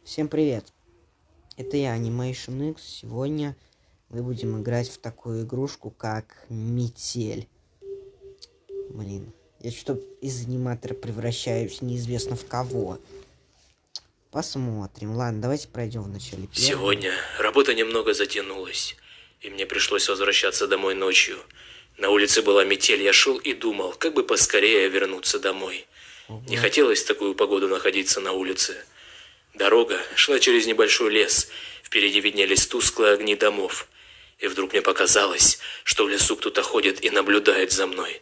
Всем привет! Это я, Animation X. Сегодня мы будем играть в такую игрушку, как Метель. Блин, я что-то из аниматора превращаюсь неизвестно в кого. Посмотрим. Ладно, давайте пройдем вначале. Сегодня работа немного затянулась, и мне пришлось возвращаться домой ночью. На улице была метель, я шел и думал, как бы поскорее вернуться домой. Не хотелось в такую погоду находиться на улице. Дорога шла через небольшой лес, впереди виднелись тусклые огни домов. И вдруг мне показалось, что в лесу кто-то ходит и наблюдает за мной.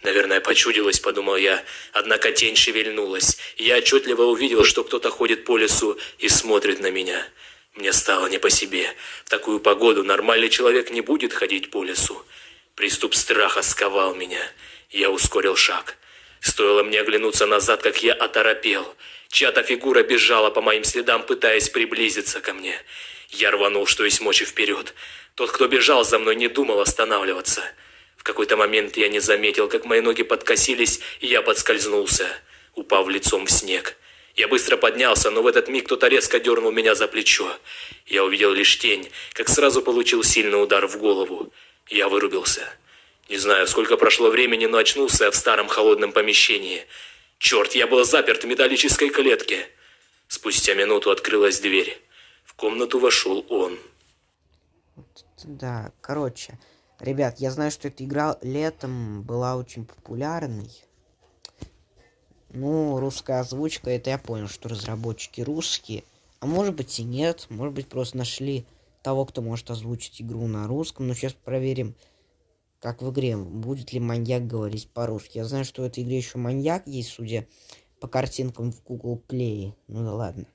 Наверное, почудилось, подумал я, однако тень шевельнулась, и я отчетливо увидел, что кто-то ходит по лесу и смотрит на меня. Мне стало не по себе. В такую погоду нормальный человек не будет ходить по лесу. Приступ страха сковал меня. Я ускорил шаг. Стоило мне оглянуться назад, как я оторопел. Чья-то фигура бежала по моим следам, пытаясь приблизиться ко мне. Я рванул, что есть мочи, вперед. Тот, кто бежал за мной, не думал останавливаться. В какой-то момент я не заметил, как мои ноги подкосились, и я подскользнулся, упав лицом в снег. Я быстро поднялся, но в этот миг кто-то резко дернул меня за плечо. Я увидел лишь тень, как сразу получил сильный удар в голову. Я вырубился. Не знаю, сколько прошло времени, но очнулся я в старом холодном помещении. Черт, я был заперт в металлической клетке. Спустя минуту открылась дверь. В комнату вошел он. Да, короче, ребят, я знаю, что эта игра летом была очень популярной. Ну, русская озвучка, это я понял, что разработчики русские. А может быть и нет, может быть просто нашли того, кто может озвучить игру на русском. Но сейчас проверим, как в игре, будет ли маньяк говорить по-русски. Я знаю, что в этой игре еще маньяк есть, судя по картинкам в Google Play. Ну да ладно.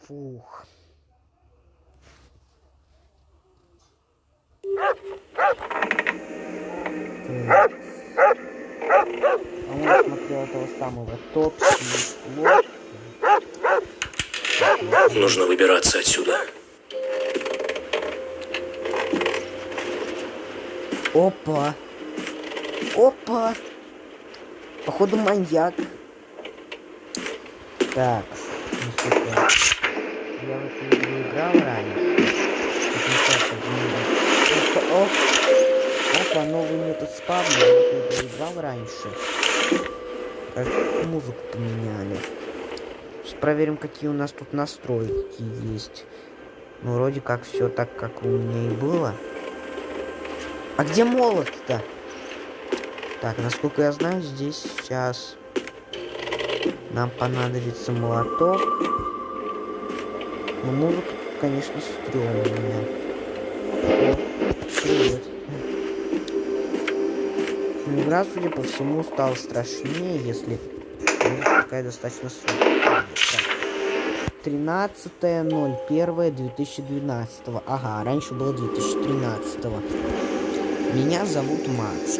Фух. По-моему, смотрел этого самого топ-слот. Нужно выбираться отсюда. Опа. Опа. Походу маньяк. Так. Ну, сколько... Я в эту игру играл ранее. Просто, опа, новый метод спавна. Я в эту игру играл раньше. Кажется, музыку поменяли. Сейчас проверим, какие у нас тут настройки есть. Ну, вроде как все так, как у меня и было. А где молот-то? Так, насколько я знаю, здесь сейчас нам понадобится молоток. Но музыка тут, конечно, стрёмная. О, привет. Игра, судя по всему, стала страшнее, если музыка такая достаточно сложная. 13.01.2012. Ага, раньше было 2013. Меня зовут Макс.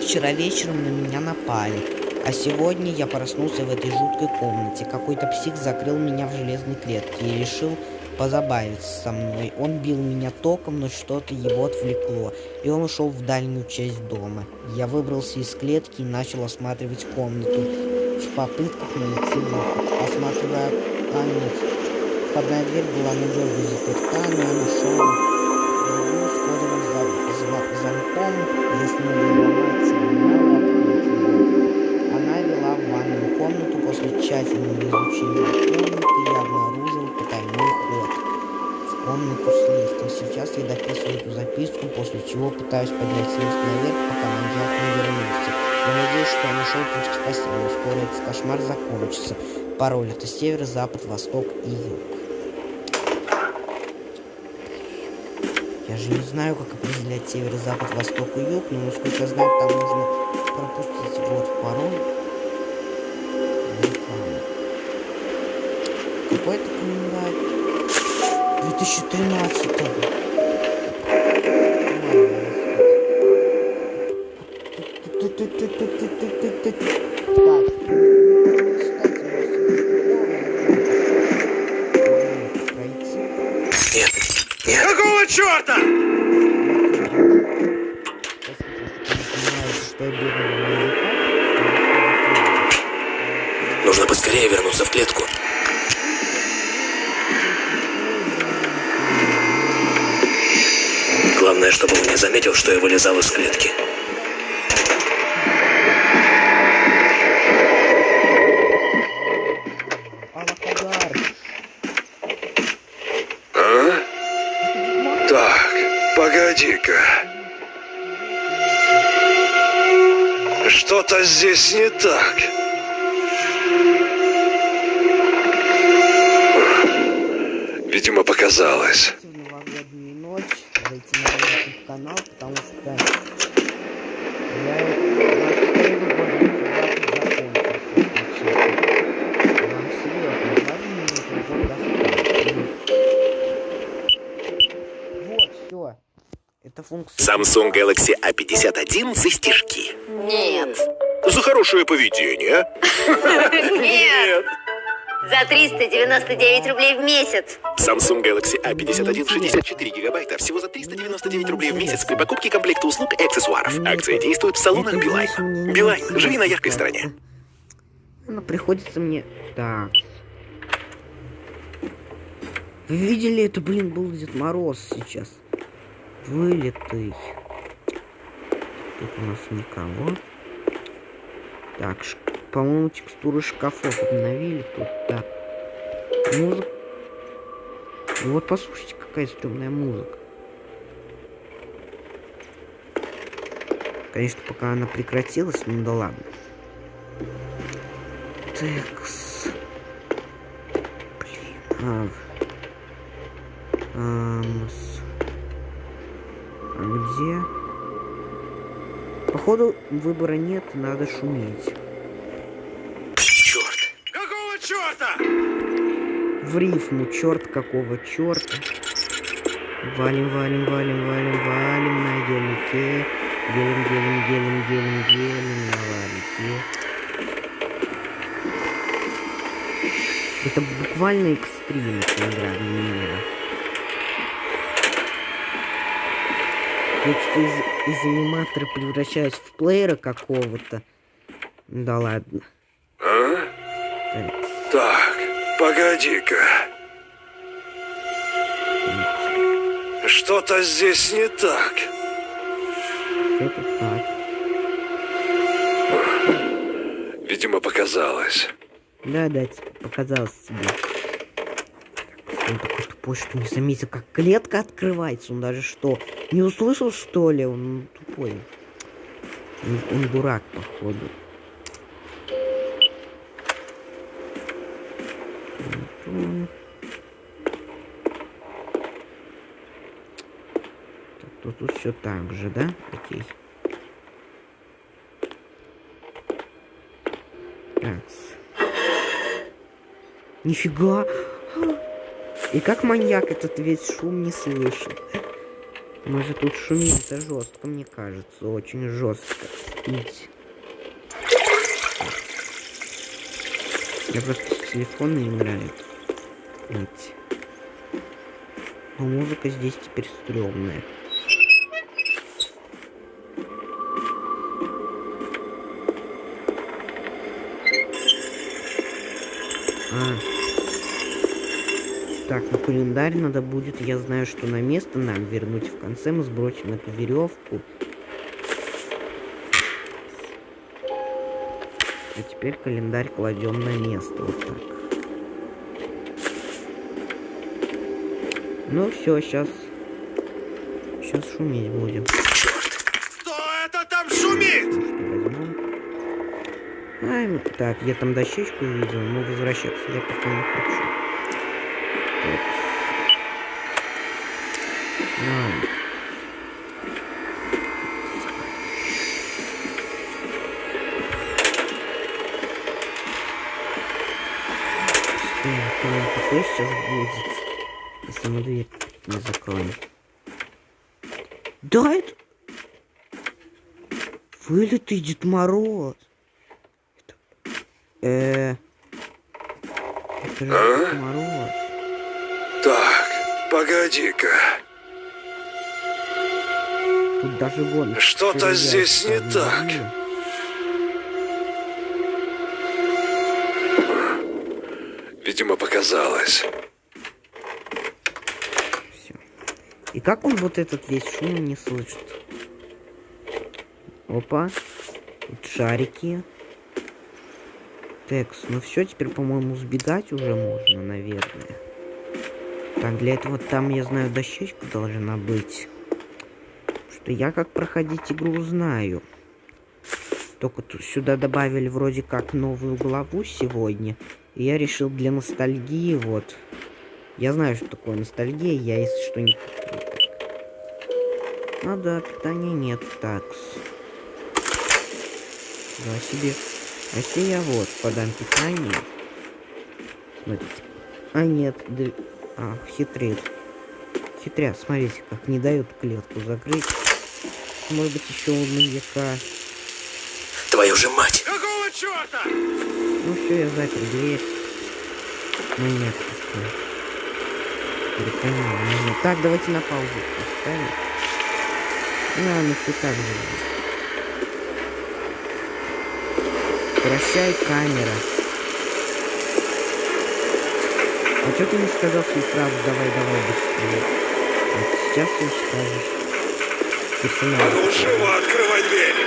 Вчера вечером на меня напали, а сегодня я проснулся в этой жуткой комнате. Какой-то псих закрыл меня в железной клетке и решил позабавиться со мной. Он бил меня током, но что-то его отвлекло, и он ушел в дальнюю часть дома. Я выбрался из клетки и начал осматривать комнату в попытках найти выход. Осматривая конец, входная дверь была надежно заперта, но я нашел другую с кодовым замком. Если не взломать сигнал, открыть его. Она вела в ванную комнату. После тщательного изучения комнаты я обнаружил потайной ход в комнату с лифтом. Сейчас я дописываю эту записку, после чего пытаюсь поднять лифт наверх, пока маньяк не вернулся. Я надеюсь, что я нашел путь к спасению. Скоро этот кошмар закончится. Пароль — это север, запад, восток и юг. Я же не знаю, как определять север, запад, восток и юг, но насколько я знаю, там нужно пропустить вот пароль. Реклама. Какой это календарь? 2013. Какого черта? этого бедного маньяка. Нужно поскорее вернуться в клетку. Главное, чтобы он не заметил, что я вылезал из клетки. Аллах-Акбар. А? Так, погоди-ка. Что-то здесь не так. Видимо, показалось. В новогоднюю ночь зайти на мой YouTube канал, потому что я 22 года вам серьезно, 2 минуты год достаточно. Вот, все. Это функция. Samsung Galaxy A51 за стишки. Нет. За хорошее поведение. Нет. За 399 рублей в месяц. Samsung Galaxy A51 64 гигабайта. Всего за 399 рублей в месяц при покупке комплекта услуг и аксессуаров. Акция действует в салонах Билайн. Билайн, живи на яркой стороне. Она приходится мне... Так. Вы видели, это, блин, был Дед Мороз сейчас. Вылитый. Тут у нас никого. Так, по-моему, текстуры шкафов обновили. Тут так. Музыка. Вот послушайте, какая стрёмная музыка. Конечно, пока она прекратилась, ну да ладно. Текс. Блин. А где? Походу выбора нет, надо шуметь. Черт. Какого черта? В рифму, черт какого черта. Валим, валим, валим, валим, валим на гелике. Гелим, гелим, гелим, гелим, гелим на валике. Это буквально экстрим, эта игра для меня. Я что-то из аниматора превращаюсь в плеера какого-то. Да ладно. А? Так, погоди-ка. Что-то здесь не так. Что-то так. Видимо, показалось. Да, показалось тебе. Он такой тупой, что не заметил, как клетка открывается. Он даже что, не услышал, что ли? Он тупой. Он дурак, походу. Так, тут все так же, да? Окей. Так. Нифига! И как маньяк этот весь шум не слышит. Может тут шумит, это жестко, мне кажется, очень жестко. Видите? Я просто с телефона не играю. Видите? Но музыка здесь теперь стрёмная. Так, ну календарь надо будет, я знаю, что на место нам вернуть. В конце мы сбросим эту веревку. И теперь календарь кладем на место. Вот так. Ну все, сейчас шуметь будем. Кто это там шумит? Что возьмем? Ай, так, я там дощечку увидел, но возвращаться я пока не хочу. Так. Такой сейчас будет, если мы дверь не закроем. Да, это... Вылитый Дед Мороз. Это же Дед Мороз. Так, погоди-ка. Тут даже вон... Что-то стреляют здесь не там, так. видно? Видимо, показалось. Всё. И как он вот этот весь шум не слышит? Опа. Тут шарики. Текс, ну все, теперь, по-моему, сбегать уже можно, наверное. Так, для этого там, я знаю, дощечка должна быть. Что я как проходить игру знаю. Только тут сюда добавили вроде как новую главу сегодня. И я решил для ностальгии, вот. Я знаю, что такое ностальгия, я если что не... Ну да, питания нет, такс. Да, себе. А если я вот подам питание. Смотрите. А нет, да... А, хитрит. Хитрят, смотрите, как не дают клетку закрыть. Может быть, еще у маньяка. Твою же мать! Какого черта? Ну все, я запер дверь. Маньяк такой. Перепонял, маньяк. Так, давайте на паузу поставим. Ну все так же. Прощай, камера. А что ты не сказал мне сразу давай быстрее? Вот сейчас ты скажешь. Персонаж. А ну живо открывай дверь.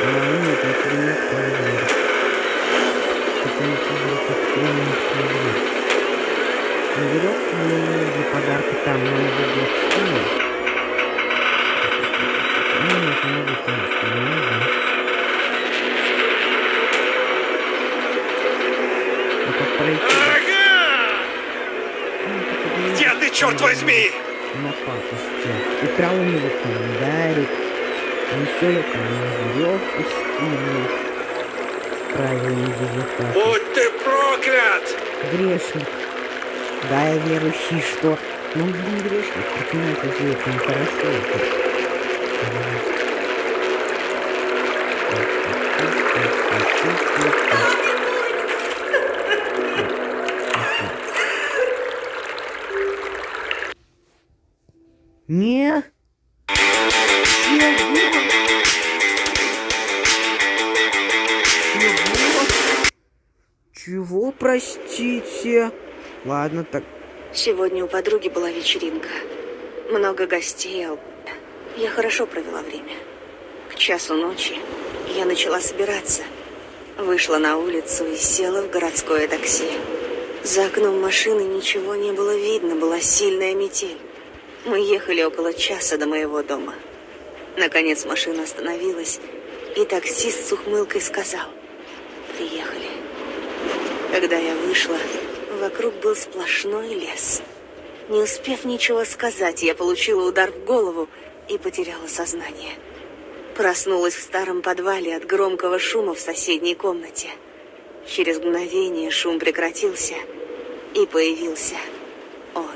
Нет, я тебе не открою дверь. Только не говорю, как ты не открою дверь. Ну, веревку мне для подарка там на Новый год скинул. Ну, нет, не могу сказать, что не нужно. Ну, как пройти? Где ты, черт возьми? На пакости. Украл у него календарик. Еще я там веревку скинул. С правильной безопасности. Будь ты проклят! Грешник. Да, я верующий, что... Ну, блин, грешник. Почему это делать нехорошо? Не. Чего, простите? Ладно, так. Сегодня у подруги была вечеринка. Много гостей. Я хорошо провела время. К часу ночи я начала собираться. Вышла на улицу и села в городское такси. За окном машины ничего не было видно, была сильная метель. Мы ехали около часа до моего дома. Наконец машина остановилась, и таксист с ухмылкой сказал: «Приехали». Когда я вышла, вокруг был сплошной лес. Не успев ничего сказать, я получила удар в голову и потеряла сознание. Проснулась в старом подвале от громкого шума в соседней комнате. Через мгновение шум прекратился, и появился он.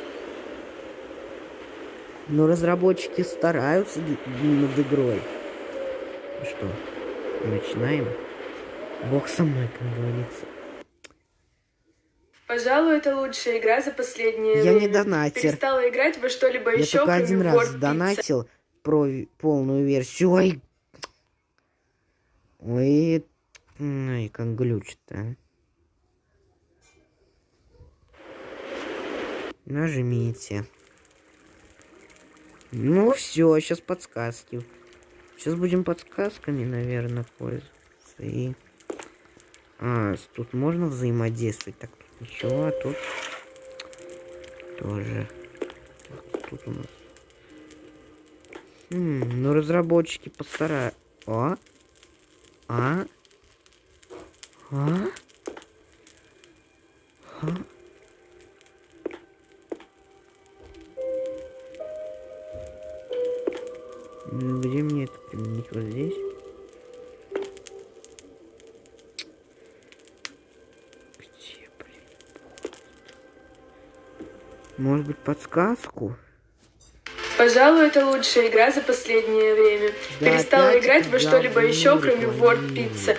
Но разработчики стараются над игрой. Ну что, начинаем? Бог со мной, как говорится. Пожалуй, это лучшая игра за последнее Я время. не донатер. Перестала играть во что-либо Я еще, только кроме один War раз Pizza. донатил про полную версию. Ой, ой, ой, как глючит-то, а. Нажмите. Ну все, сейчас подсказки. Сейчас будем подсказками, наверное, пользоваться. И... тут можно взаимодействовать. Так, тут ничего, а тут тоже. Так, тут у нас. Ну разработчики постараются. Где мне это применить? Вот здесь? Где, блин? Может быть, подсказку? Пожалуй, это лучшая игра за последнее время. Да, Перестала опять играть во это что-либо еще, говно кроме War рекламируют. Pizza.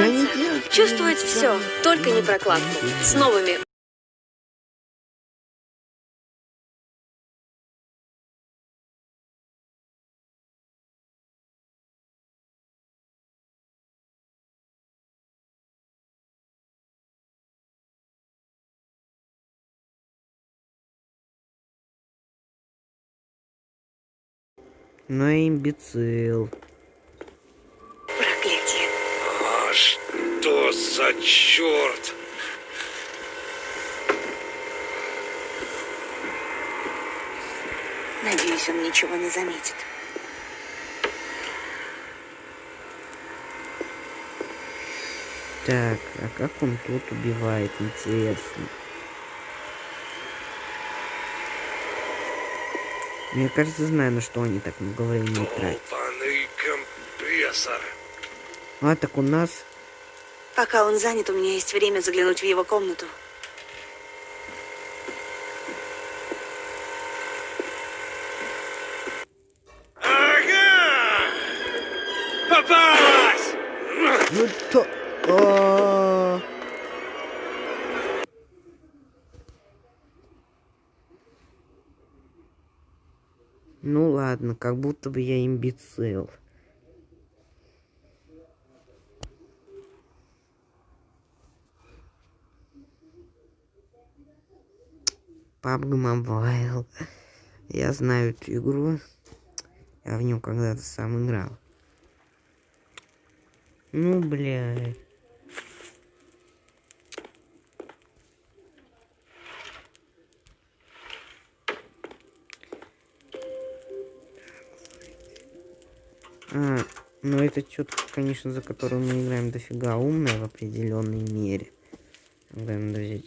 танца, делаю, чувствовать я все, делаю. только не прокладку. С новыми Ну и имбецил. проклятие. А что за черт? Надеюсь, он ничего не заметит. Так, а как он тут убивает, интересно? Мне кажется, знаю, на что они так много времени тратят. Долбаный компрессор. А, так у нас... Пока он занят, у меня есть время заглянуть в его комнату. Ага! Попалась! Ну то... О! Ну ладно, как будто бы я имбецил. PUBG Mobile. Я знаю эту игру. Я в нее когда-то сам играл. Ну, блядь. Ну это что-то, конечно, за которую мы играем дофига умная в определенной мере. Надо взять